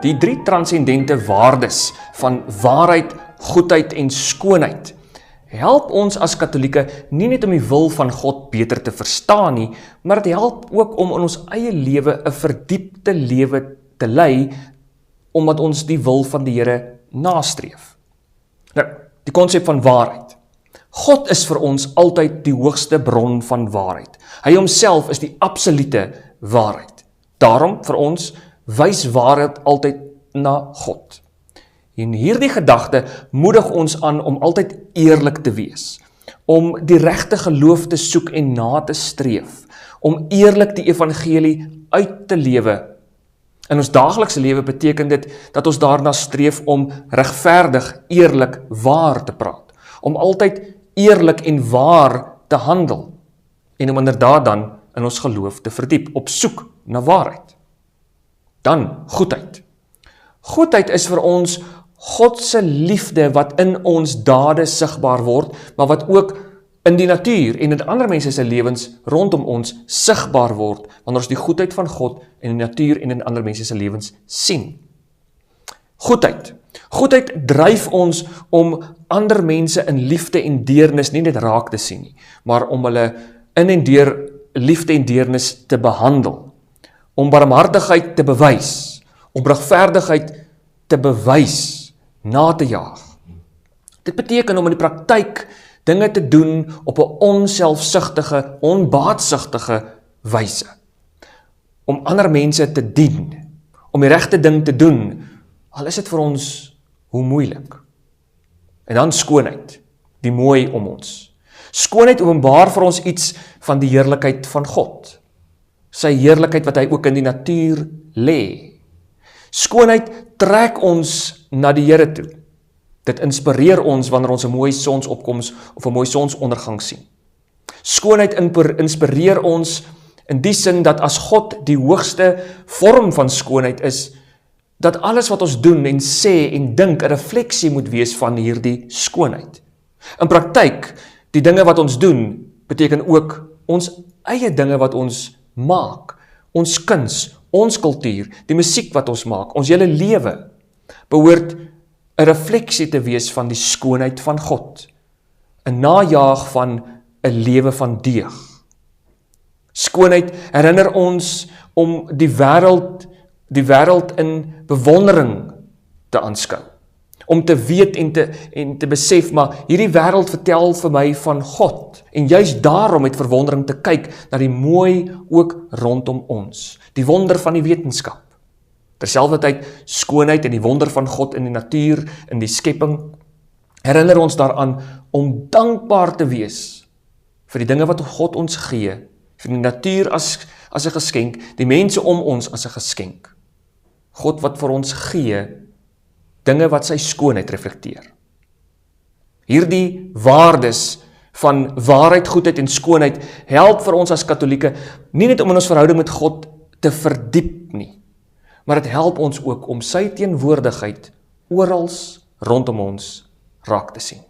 Die drie transcendente waardes van waarheid, goedheid en skoonheid help ons as Katolieke nie net om die wil van God beter te verstaan nie, maar dit help ook om in ons eie lewe 'n verdiepte lewe te lei, omdat ons die wil van die Here nastreef. Nou, die konsep van waarheid. God is vir ons altyd die hoogste bron van waarheid. Hy homself is die absolute waarheid. Daarom vir ons wys waarheid altyd na God. En hierdie gedagte moedig ons aan om altyd eerlik te wees, om die regte geloof te soek en na te streef, om eerlik die evangelie uit te lewe. In ons daaglikse lewe beteken dit dat ons daarna streef om regverdig, eerlik, waar te praat, om altyd eerlik en waar te handel, en om inderdaad dan in ons geloof te verdiep, op soek na waarheid. Dan goedheid. Goedheid is vir ons God se liefde wat in ons dade sigbaar word, maar wat ook in die natuur en in ander mense se lewens rondom ons sigbaar word, wanneer ons die goedheid van God in die natuur en in ander mense se lewens sien. Goedheid. Goedheid dryf ons om ander mense in liefde en deernis nie net raak te sien nie, maar om hulle in en deur liefde en deernis te behandel, om barmhartigheid te bewys, om regverdigheid te bewys, na te jaag. Dit beteken om in die praktyk dinge te doen op 'n onselfsugtige, onbaatsigtige wyse. Om ander mense te dien, om die regte ding te doen, al is dit vir ons hoe moeilik. En dan skoonheid, die mooi om ons. Skoonheid openbaar vir ons iets van die heerlikheid van God. Sy heerlikheid wat hy ook in die natuur lê. Skoonheid trek ons na die Here toe. Dit inspireer ons wanneer ons 'n mooi sonsopkoms of 'n mooi sonsondergang sien. Skoonheid inspireer ons in die sin dat as God die hoogste vorm van skoonheid is, dat alles wat ons doen en sê en dink 'n refleksie moet wees van hierdie skoonheid. In praktyk, die dinge wat ons doen, beteken ook ons eie dinge wat ons maak, ons kuns, ons kultuur, die musiek wat ons maak, ons hele lewe, behoort 'n refleksie te wees van die skoonheid van God, 'n najaag van 'n lewe van deeg. Skoonheid herinner ons om die wêreld in bewondering te aanskou, om te weet en te besef, maar hierdie wêreld vertel vir my van God, en juist daarom met verwondering te kyk na die mooi ook rondom ons, die wonder van die wetenskap. Terselfdertyd skoonheid en die wonder van God in die natuur, in die skepping, herinner ons daaraan om dankbaar te wees vir die dinge wat God ons gee, vir die natuur as 'n geskenk, die mense om ons as 'n geskenk. God wat vir ons gee, dinge wat sy skoonheid reflekteer. Hierdie waardes van waarheid, goedheid en skoonheid help vir ons as Katolieke nie net om in ons verhouding met God te verdiep nie, maar dit help ons ook om sy teenwoordigheid orals rondom ons raak te sien.